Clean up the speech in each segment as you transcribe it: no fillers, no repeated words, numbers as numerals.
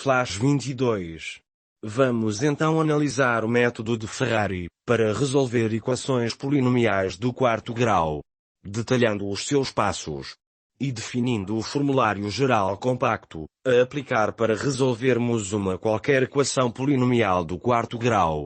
Flash 22. Vamos então analisar o método de Ferrari, para resolver equações polinomiais do quarto grau, detalhando os seus passos e definindo o formulário geral compacto, a aplicar para resolvermos uma qualquer equação polinomial do quarto grau.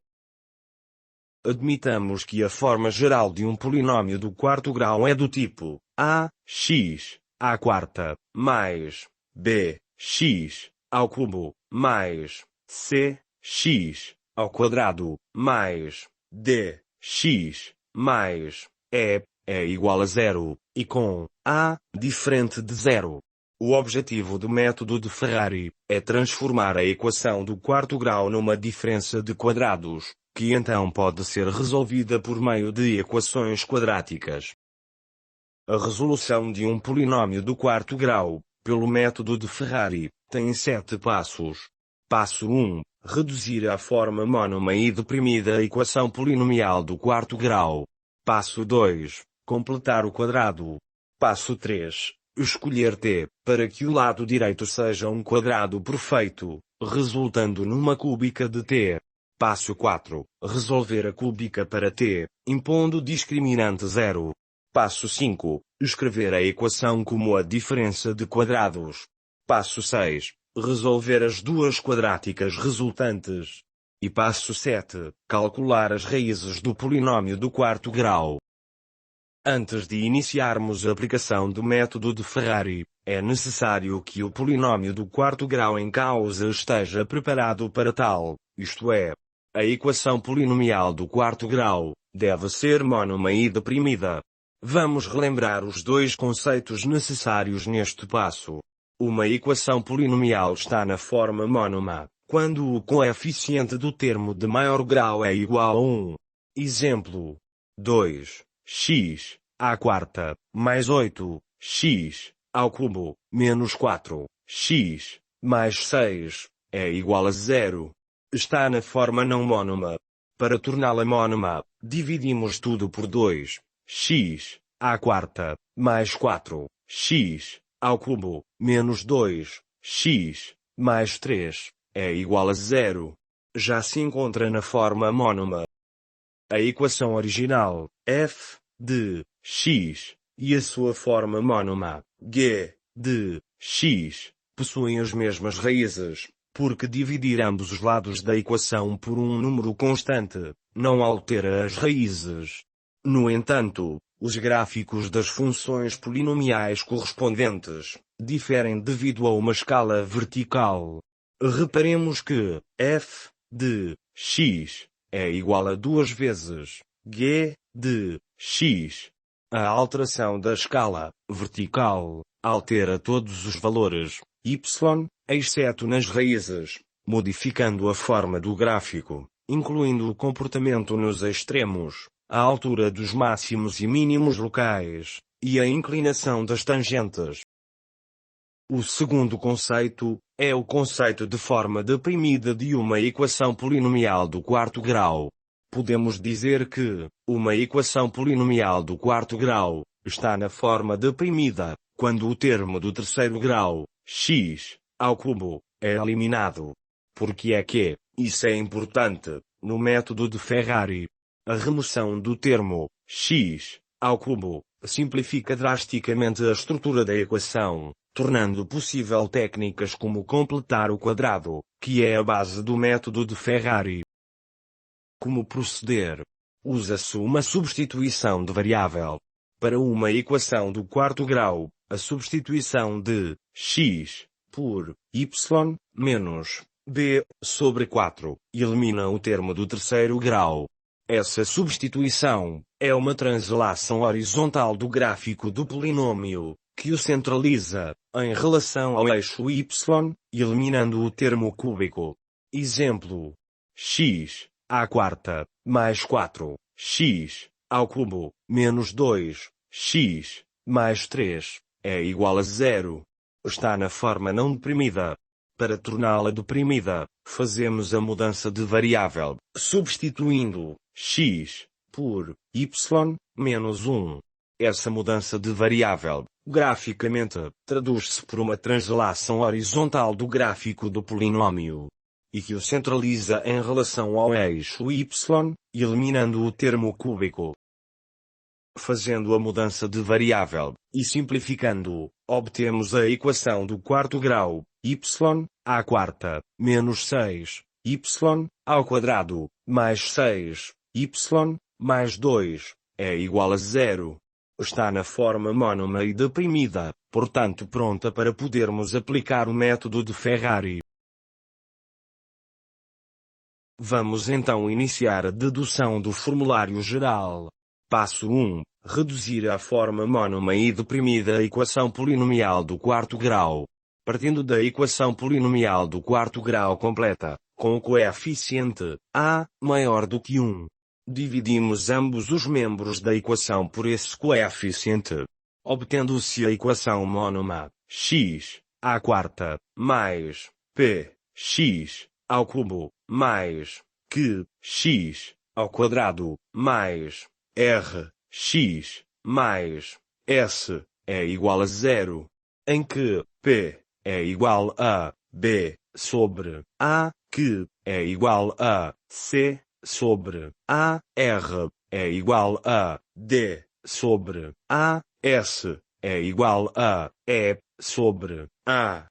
Admitamos que a forma geral de um polinômio do quarto grau é do tipo a, x, à quarta, mais b, x, ao cubo, mais c, x, ao quadrado, mais d, x, mais e, é igual a zero, e com a diferente de zero. O objetivo do método de Ferrari é transformar a equação do quarto grau numa diferença de quadrados, que então pode ser resolvida por meio de equações quadráticas. A resolução de um polinômio do quarto grau, pelo método de Ferrari, tem 7 passos. Passo 1. Reduzir à forma mônoma e deprimida a equação polinomial do quarto grau. Passo 2. Completar o quadrado. Passo 3. Escolher t, para que o lado direito seja um quadrado perfeito, resultando numa cúbica de t. Passo 4. Resolver a cúbica para t, impondo discriminante zero. Passo 5. Escrever a equação como a diferença de quadrados. Passo 6. Resolver as duas quadráticas resultantes. E passo 7. Calcular as raízes do polinômio do quarto grau. Antes de iniciarmos a aplicação do método de Ferrari, é necessário que o polinômio do quarto grau em causa esteja preparado para tal, isto é, a equação polinomial do quarto grau deve ser mônoma e deprimida. Vamos relembrar os dois conceitos necessários neste passo. Uma equação polinomial está na forma mônoma, quando o coeficiente do termo de maior grau é igual a 1. Exemplo: 2. X, à quarta, mais 8, x, ao cubo, menos 4, x, mais 6, é igual a 0. Está na forma não mônoma. Para torná-la mônoma, dividimos tudo por 2, x, à quarta, mais 4, x, ao cubo, menos 2, x, mais 3, é igual a 0. Já se encontra na forma mônoma. A equação original, f, de x, e a sua forma mônoma, g, de x, possuem as mesmas raízes, porque dividir ambos os lados da equação por um número constante, não altera as raízes. No entanto, os gráficos das funções polinomiais correspondentes diferem devido a uma escala vertical. Reparemos que f, de x, é igual a 2 vezes g, de x. A alteração da escala vertical altera todos os valores y, exceto nas raízes, modificando a forma do gráfico, incluindo o comportamento nos extremos, a altura dos máximos e mínimos locais, e a inclinação das tangentes. O segundo conceito é o conceito de forma deprimida de uma equação polinomial do quarto grau. Podemos dizer que uma equação polinomial do quarto grau está na forma deprimida quando o termo do terceiro grau, x, ao cubo, é eliminado. Por que é que isso é importante? No método de Ferrari, a remoção do termo x, ao cubo, simplifica drasticamente a estrutura da equação, tornando possível técnicas como completar o quadrado, que é a base do método de Ferrari. Como proceder? Usa-se uma substituição de variável. Para uma equação do quarto grau, a substituição de x por y menos b sobre 4 elimina o termo do terceiro grau. Essa substituição é uma translação horizontal do gráfico do polinômio, que o centraliza em relação ao eixo y, eliminando o termo cúbico. Exemplo: x à quarta, mais 4, x, ao cubo, menos 2, x, mais 3, é igual a 0. Está na forma não deprimida. Para torná-la deprimida, fazemos a mudança de variável, substituindo x por y, menos 1. Essa mudança de variável, graficamente, traduz-se por uma translação horizontal do gráfico do polinômio, e que o centraliza em relação ao eixo y, eliminando o termo cúbico. Fazendo a mudança de variável, e simplificando, obtemos a equação do quarto grau, y, à quarta, menos 6, y, ao quadrado, mais 6, y, mais 2, é igual a 0. Está na forma mônoma e deprimida, portanto pronta para podermos aplicar o método de Ferrari. Vamos então iniciar a dedução do formulário geral. Passo 1. Reduzir à forma mônoma e deprimida a equação polinomial do quarto grau. Partindo da equação polinomial do quarto grau completa, com o coeficiente a maior do que 1. Dividimos ambos os membros da equação por esse coeficiente, obtendo-se a equação mônoma, x, à quarta, mais, p, x, ao cubo, mais, q, x, ao quadrado, mais, r, x, mais, s, é igual a 0, em que, p, é igual a, b, sobre, a, q, é igual a, c, sobre a, r, é igual a, d, sobre a, s, é igual a, e, sobre a.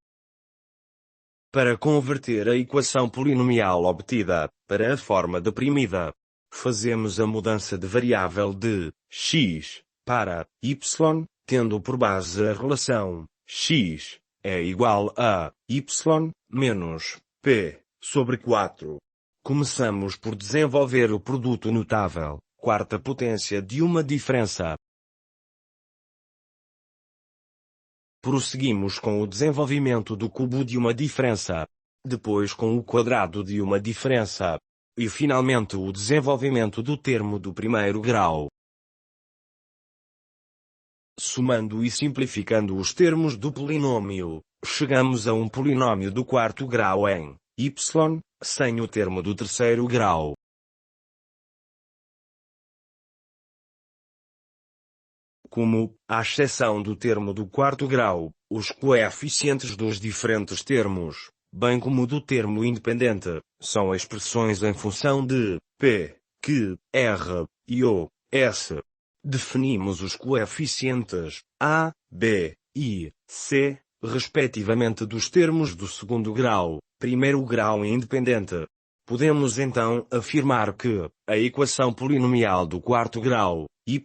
Para converter a equação polinomial obtida para a forma deprimida, fazemos a mudança de variável de x para y, tendo por base a relação x é igual a y menos p sobre 4. Começamos por desenvolver o produto notável, quarta potência de uma diferença. Prosseguimos com o desenvolvimento do cubo de uma diferença, depois com o quadrado de uma diferença, e finalmente o desenvolvimento do termo do primeiro grau. Somando e simplificando os termos do polinômio, chegamos a um polinômio do quarto grau em y, sem o termo do terceiro grau. Como, à exceção do termo do quarto grau, os coeficientes dos diferentes termos, bem como do termo independente, são expressões em função de p, q, r e o, s. Definimos os coeficientes a, b e c, respectivamente dos termos do segundo grau, primeiro grau e independente. Podemos então afirmar que a equação polinomial do quarto grau, y,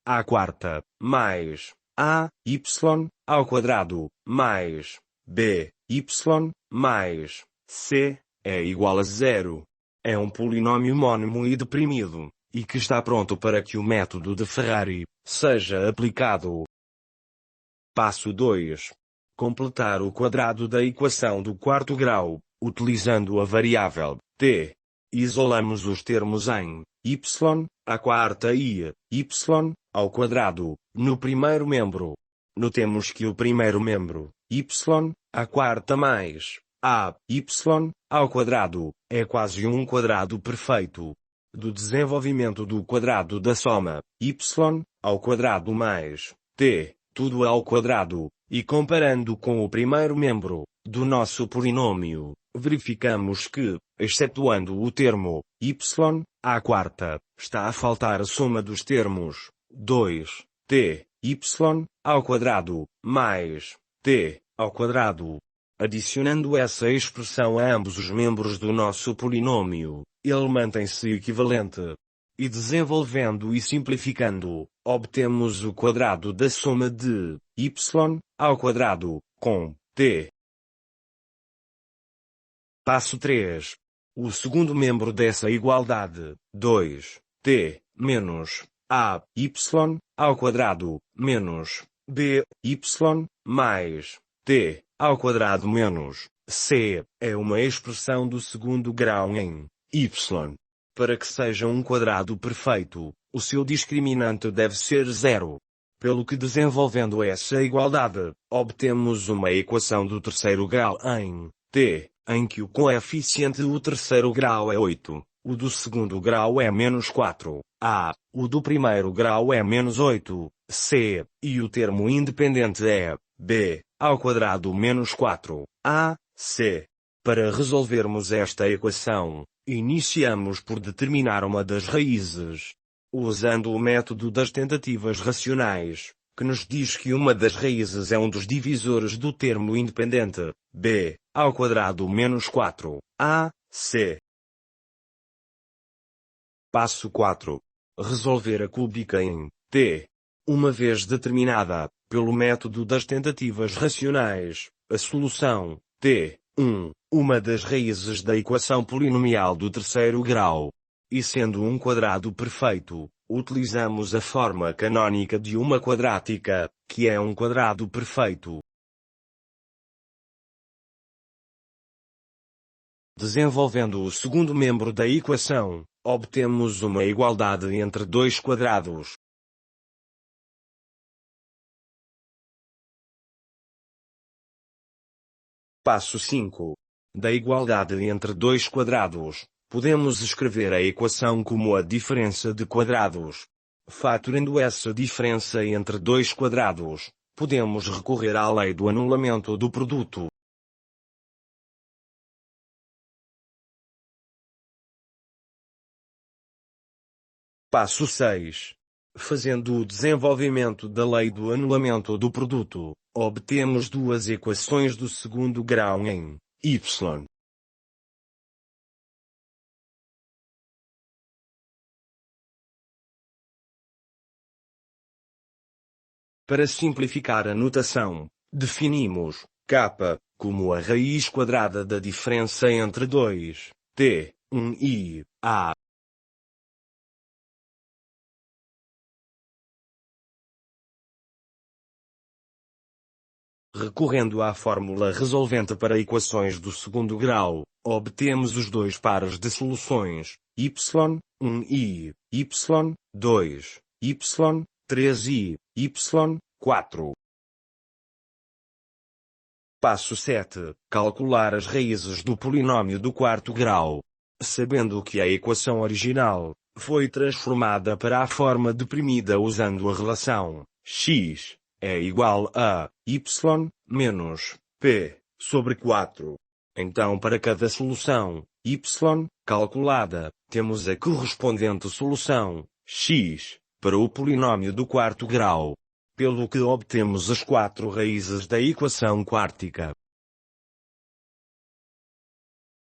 à quarta, mais a, y, ao quadrado, mais b, y, mais c, é igual a 0. É um polinômio mônimo e deprimido, e que está pronto para que o método de Ferrari seja aplicado. Passo 2. Completar o quadrado da equação do quarto grau, utilizando a variável t. Isolamos os termos em y, à quarta e y, ao quadrado, no primeiro membro. Notemos que o primeiro membro, y, à quarta mais a, y, ao quadrado, é quase um quadrado perfeito. Do desenvolvimento do quadrado da soma, y, ao quadrado mais t, tudo ao quadrado, e comparando com o primeiro membro do nosso polinômio, verificamos que, excetuando o termo y, à quarta, está a faltar a soma dos termos 2t, y, ao quadrado, mais t, ao quadrado. Adicionando essa expressão a ambos os membros do nosso polinômio, ele mantém-se equivalente. E desenvolvendo e simplificando, obtemos o quadrado da soma de y ao quadrado, com t. Passo 3. O segundo membro dessa igualdade, 2t, menos a, y, ao quadrado, menos b, y, mais t, ao quadrado menos c, é uma expressão do segundo grau em y. Para que seja um quadrado perfeito, o seu discriminante deve ser 0. Pelo que desenvolvendo essa igualdade, obtemos uma equação do terceiro grau em t, em que o coeficiente do terceiro grau é 8, o do segundo grau é menos 4, o do primeiro grau é menos 8, c, e o termo independente é b ao quadrado menos 4ac. Para resolvermos esta equação, iniciamos por determinar uma das raízes, usando o método das tentativas racionais, que nos diz que uma das raízes é um dos divisores do termo independente, b ao quadrado menos 4ac. Passo 4. Resolver a cúbica em t. Uma vez determinada, pelo método das tentativas racionais, a solução t1, uma das raízes da equação polinomial do terceiro grau, e sendo um quadrado perfeito, utilizamos a forma canônica de uma quadrática, que é um quadrado perfeito. Desenvolvendo o segundo membro da equação, obtemos uma igualdade entre dois quadrados. Passo 5. Da igualdade entre dois quadrados, podemos escrever a equação como a diferença de quadrados. Fatorando essa diferença entre dois quadrados, podemos recorrer à lei do anulamento do produto. Passo 6. Fazendo o desenvolvimento da lei do anulamento do produto, obtemos duas equações do segundo grau em y. Para simplificar a notação, definimos k como a raiz quadrada da diferença entre 2, t1 e a. Recorrendo à fórmula resolvente para equações do segundo grau, obtemos os dois pares de soluções, y1 e y2, y3 e y4. Passo 7. Calcular as raízes do polinômio do quarto grau. Sabendo que a equação original foi transformada para a forma deprimida usando a relação x é igual a y menos p sobre 4. Então, para cada solução y calculada, temos a correspondente solução x para o polinômio do quarto grau, pelo que obtemos as quatro raízes da equação quártica.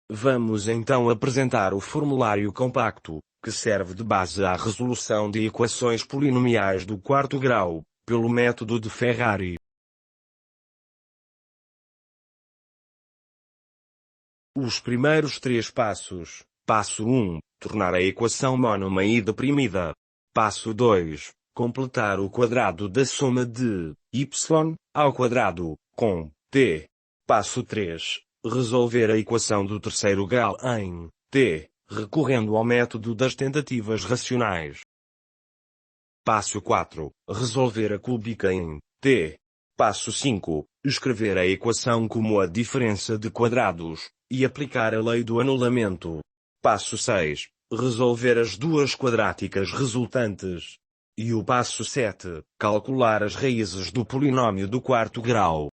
Vamos então apresentar o formulário compacto, que serve de base à resolução de equações polinomiais do quarto grau, pelo método de Ferrari. Os primeiros três passos. Passo 1. Tornar a equação mônoma e deprimida. Passo 2. Completar o quadrado da soma de y ao quadrado com t. Passo 3. Resolver a equação do terceiro grau em t, recorrendo ao método das tentativas racionais. Passo 4. Resolver a cúbica em t. Passo 5. Escrever a equação como a diferença de quadrados, e aplicar a lei do anulamento. Passo 6. Resolver as duas quadráticas resultantes. E o passo 7. Calcular as raízes do polinômio do quarto grau.